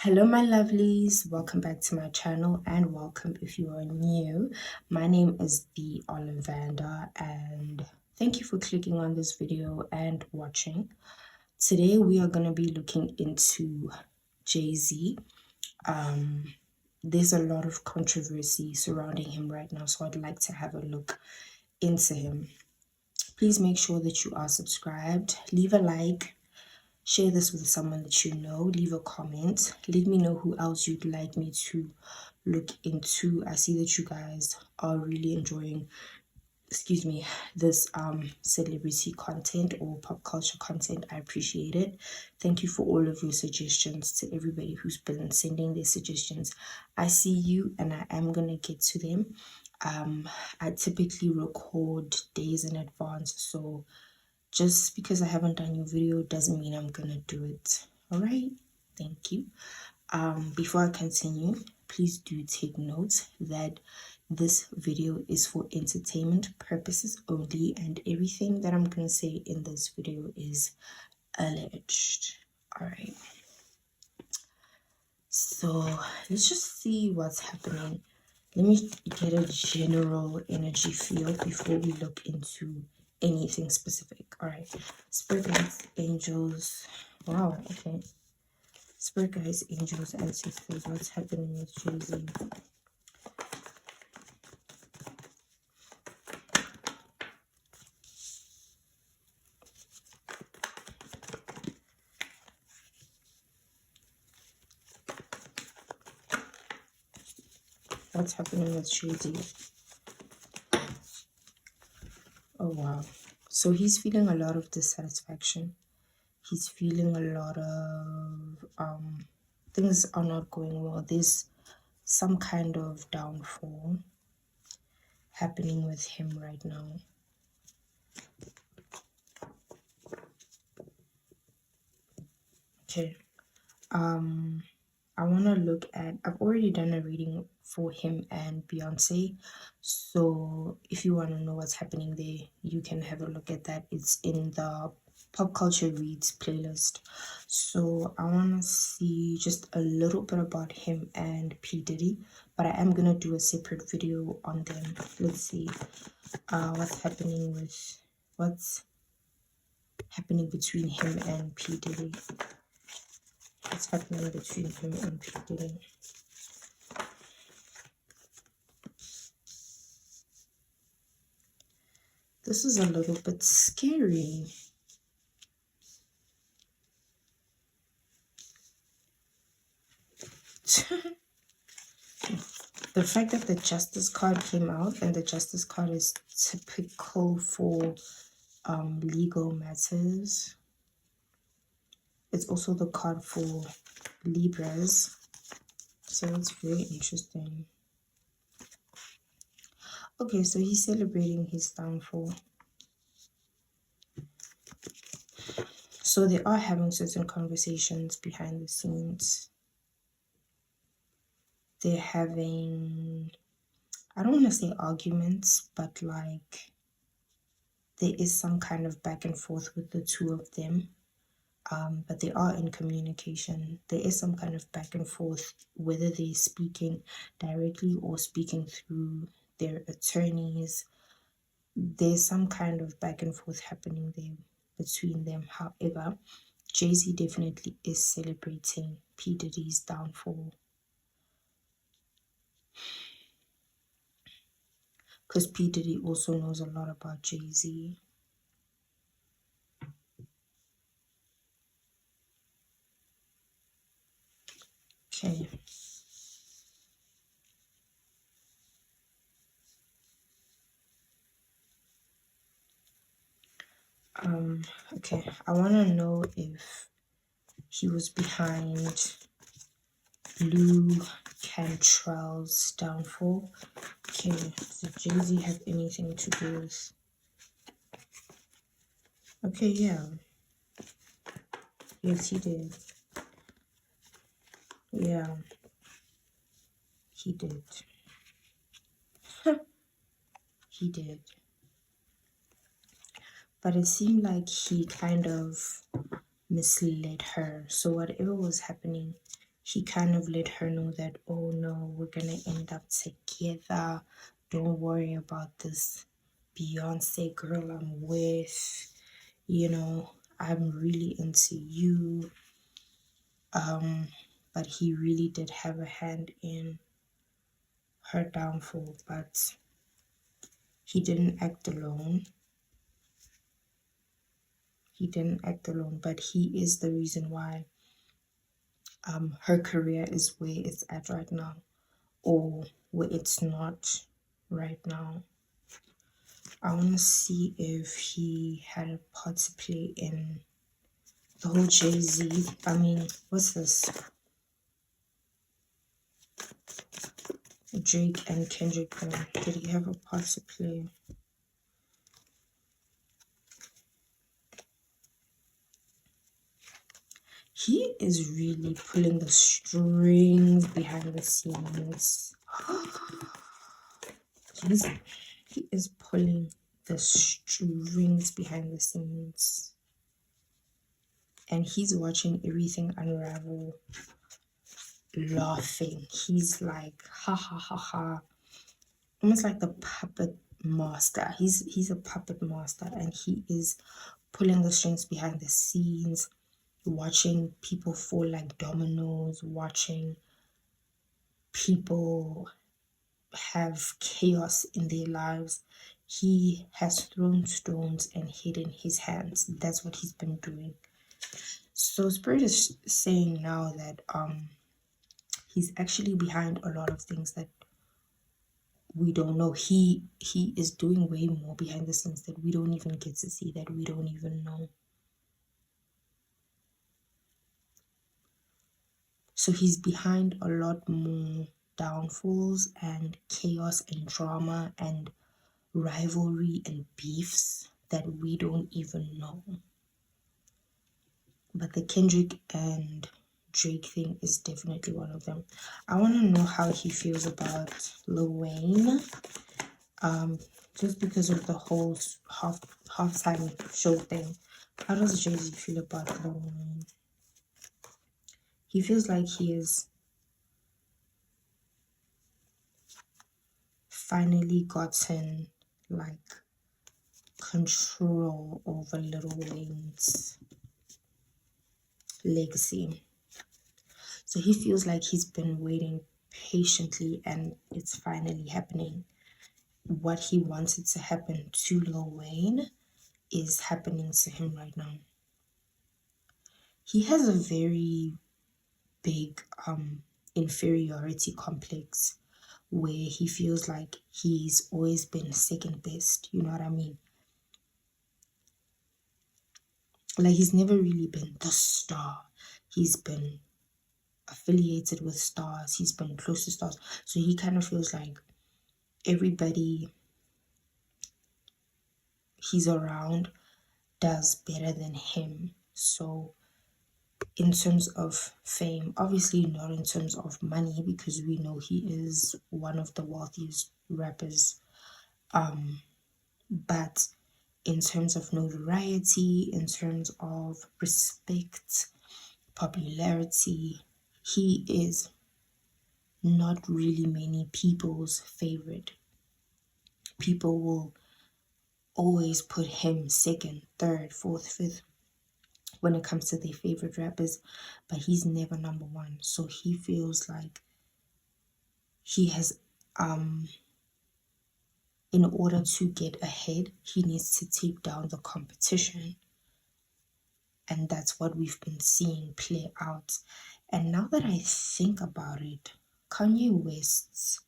Hello, my lovelies. Welcome back to my channel and welcome if you are new. My name is the Ollivander and thank you for clicking on this video and watching. Today we are going to be looking into Jay-Z. There's a lot of controversy surrounding him right now, so I'd like to have a look into him. Please make sure that you are subscribed, leave a like, share this with someone that you know, leave a comment, let me know who else you'd like me to look into. I see that you guys are really enjoying this celebrity content or pop culture content. I appreciate it. Thank you for all of your suggestions. To everybody who's been sending their suggestions, I see you and I am gonna get to them. I typically record days in advance, so just because I haven't done your video doesn't mean I'm gonna do it. All right, thank you. Before I continue, please do take note that this video is for entertainment purposes only, and everything that I'm gonna say in this video is alleged. All right, so let's just see what's happening. Let me get a general energy feel before we look into anything specific. All right, spirit guides, angels. Wow, okay. Spirit guides, angels, ancestors. What's happening with Jay-Z? What's happening with Jay-Z? Oh wow. So he's feeling a lot of dissatisfaction. He's feeling a lot of things are not going well. There's some kind of downfall happening with him right now. Okay. I want to look at, I've already done a reading for him and Beyonce, so if you want to know what's happening there, you can have a look at that. It's in the pop culture reads playlist. So I want to see just a little bit about him and P. Diddy, but I am going to do a separate video on them. Let's see what's happening between him and P. Diddy. What's happening between him and P. Diddy? This is a little bit scary. The fact that the Justice card came out, and the Justice card is typical for legal matters. It's also the card for Libras, so it's very interesting. Okay, so he's celebrating his downfall. So they are having certain conversations behind the scenes. They're having, I don't want to say arguments, but like there is some kind of back and forth with the two of them. But they are in communication. There is some kind of back and forth, whether they're speaking directly or speaking through their attorneys. There's some kind of back and forth happening there between them. However, Jay-Z definitely is celebrating P. Diddy's downfall, because P. Diddy also knows a lot about Jay-Z. Okay. Okay, I want to know if he was behind Blue Cantrell's downfall. Okay, did Jay-Z have anything to do with? Okay, yeah. Yes, he did. Yeah, he did. He did. But it seemed like he kind of misled her. So whatever was happening, he kind of let her know that, oh no, we're gonna end up together. Don't worry about this Beyonce girl I'm with. You know, I'm really into you. But he really did have a hand in her downfall, but he didn't act alone. He didn't act alone, but he is the reason why her career is where it's at right now, or where it's not right now. I want to see if he had a part to play in the whole Jay-Z. I mean, what's this? Drake and Kendrick thing. Did he have a part to play? He is really pulling the strings behind the scenes. He is pulling the strings behind the scenes. And he's watching everything unravel, laughing. He's like, ha ha ha ha. Almost like the puppet master. He's a puppet master, and he is pulling the strings behind the scenes, watching people fall like dominoes, watching people have chaos in their lives. He has thrown stones and hidden his hands. That's what he's been doing. So Spirit is saying now that he's actually behind a lot of things that we don't know. He is doing way more behind the scenes that we don't even get to see, that we don't even know. So he's behind a lot more downfalls and chaos and drama and rivalry and beefs that we don't even know. But the Kendrick and Drake thing is definitely one of them. I want to know how he feels about Lil Wayne. Just because of the whole halftime show thing. How does Jay-Z feel about Lil Wayne? He feels like he is finally gotten like control over Lil Wayne's legacy. So he feels like he's been waiting patiently and it's finally happening. What he wanted to happen to Lil Wayne is happening to him right now. He has a very big inferiority complex where he feels like he's always been second best. You know what I mean? Like he's never really been the star. He's been affiliated with stars. He's been close to stars. So he kind of feels like everybody he's around does better than him. So in terms of fame, obviously not in terms of money, because we know he is one of the wealthiest rappers, but in terms of notoriety, in terms of respect, popularity, he is not really many people's favorite. People will always put him second, third, fourth, fifth when it comes to their favorite rappers, but he's never number one. So he feels like he has in order to get ahead, he needs to take down the competition. And that's what we've been seeing play out. And now that I think about it, Kanye West's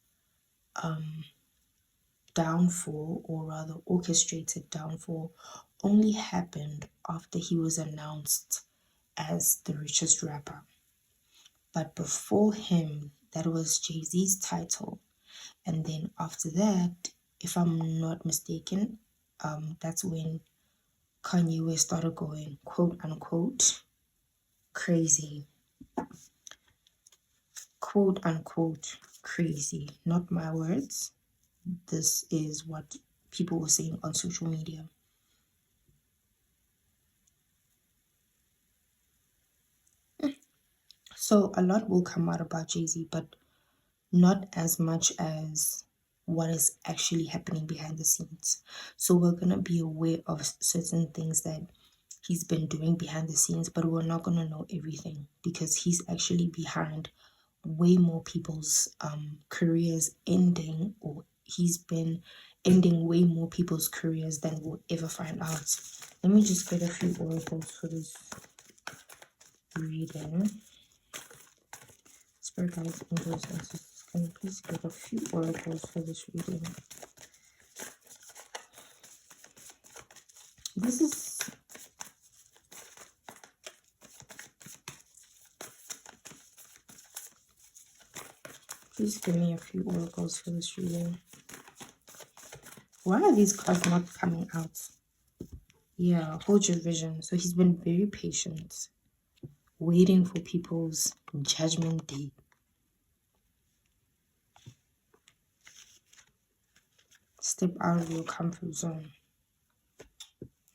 downfall, or rather orchestrated downfall, only happened after he was announced as the richest rapper. But before him, that was Jay-Z's title. And then after that, if I'm not mistaken, that's when Kanye West started going quote unquote crazy. Quote unquote crazy. Not my words. This is what people were saying on social media. So a lot will come out about Jay-Z, but not as much as what is actually happening behind the scenes. So we're gonna be aware of certain things that he's been doing behind the scenes, but we're not gonna know everything because he's actually behind way more people's careers ending, or he's been ending way more people's careers than we'll ever find out. Let me just get a few oracles for this reading. Spirit guides, angels, and sisters, can you please get a few oracles for this reading? This is please give me a few oracles for this reading. Why are these cards not coming out? Yeah, hold your vision. So he's been very patient, waiting for people's judgment day. Step out of your comfort zone.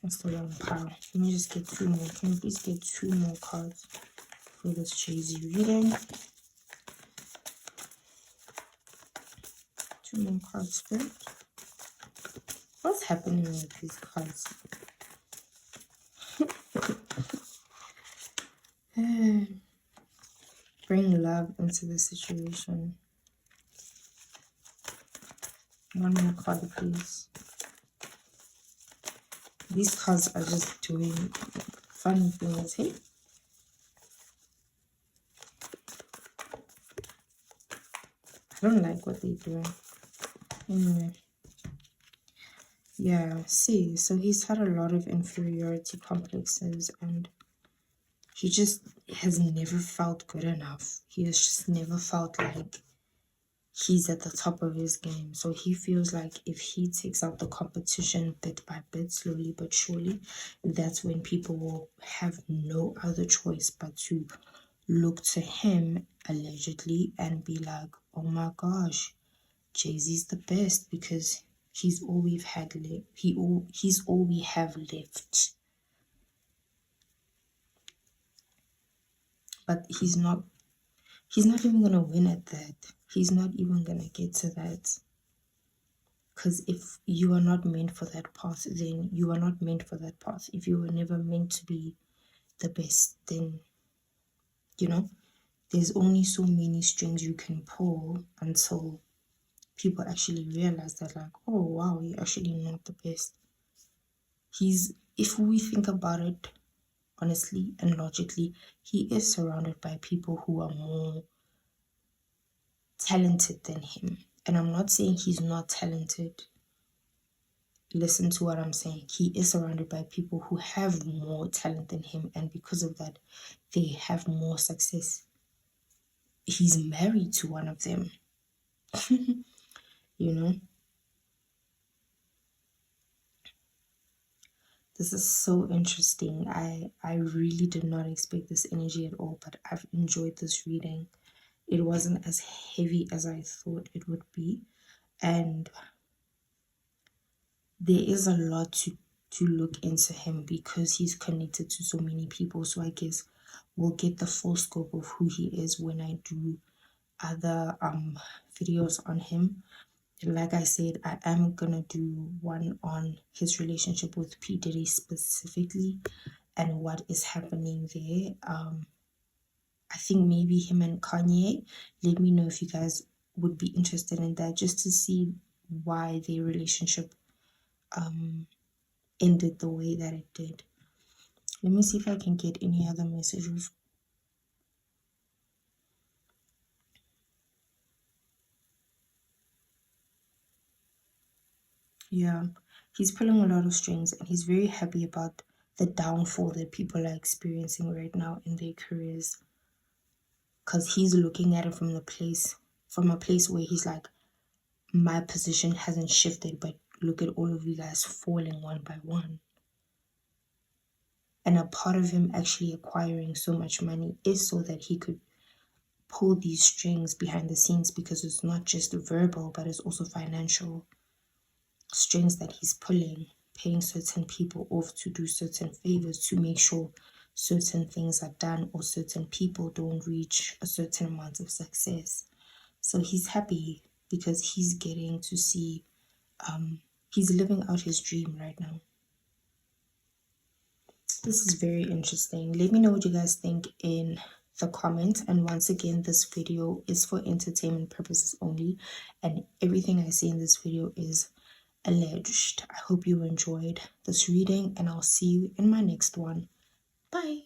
That's the wrong pile. Let me just get two more. Can you please get two more cards for this Jay-Z reading? Two more cards, Spirit. What's happening with these cards? Bring love into the situation. One more card, please. These cards are just doing funny things. Hey, I don't like what they're doing. Anyway, yeah, see, so he's had a lot of inferiority complexes and he just has never felt good enough. He has just never felt like he's at the top of his game. So he feels like if he takes out the competition bit by bit, slowly but surely, that's when people will have no other choice but to look to him, allegedly, and be like, oh my gosh, Jay-Z's the best because he's all we've had left. He's all we have left. But he's not even gonna win at that. He's not even gonna get to that. Because if you are not meant for that path, then you are not meant for that path. If you were never meant to be the best, then, you know, there's only so many strings you can pull until people actually realize that, like, oh wow, you're actually not the best. If we think about it honestly and logically, he is surrounded by people who are more talented than him. And I'm not saying he's not talented. Listen to what I'm saying. He is surrounded by people who have more talent than him, and because of that, they have more success. He's married to one of them. You know? This is so interesting. I really did not expect this energy at all, but I've enjoyed this reading. It wasn't as heavy as I thought it would be, and there is a lot to look into him because he's connected to so many people. So I guess we'll get the full scope of who he is when I do other videos on him. Like I said, I am gonna do one on his relationship with P. Diddy specifically and what is happening there. I think maybe him and Kanye. Let me know if you guys would be interested in that, just to see why their relationship ended the way that it did. Let me see if I can get any other messages. Yeah, he's pulling a lot of strings and he's very happy about the downfall that people are experiencing right now in their careers. Because he's looking at it from a place where he's like, my position hasn't shifted, but look at all of you guys falling one by one. And a part of him actually acquiring so much money is so that he could pull these strings behind the scenes, because it's not just verbal, but it's also financial strings that he's pulling, paying certain people off to do certain favors to make sure certain things are done or certain people don't reach a certain amount of success. So he's happy because he's getting to see, he's living out his dream right now. This is very interesting. Let me know what you guys think in the comments. And once again, this video is for entertainment purposes only, and everything I say in this video is alleged. I hope you enjoyed this reading, and I'll see you in my next one. Bye.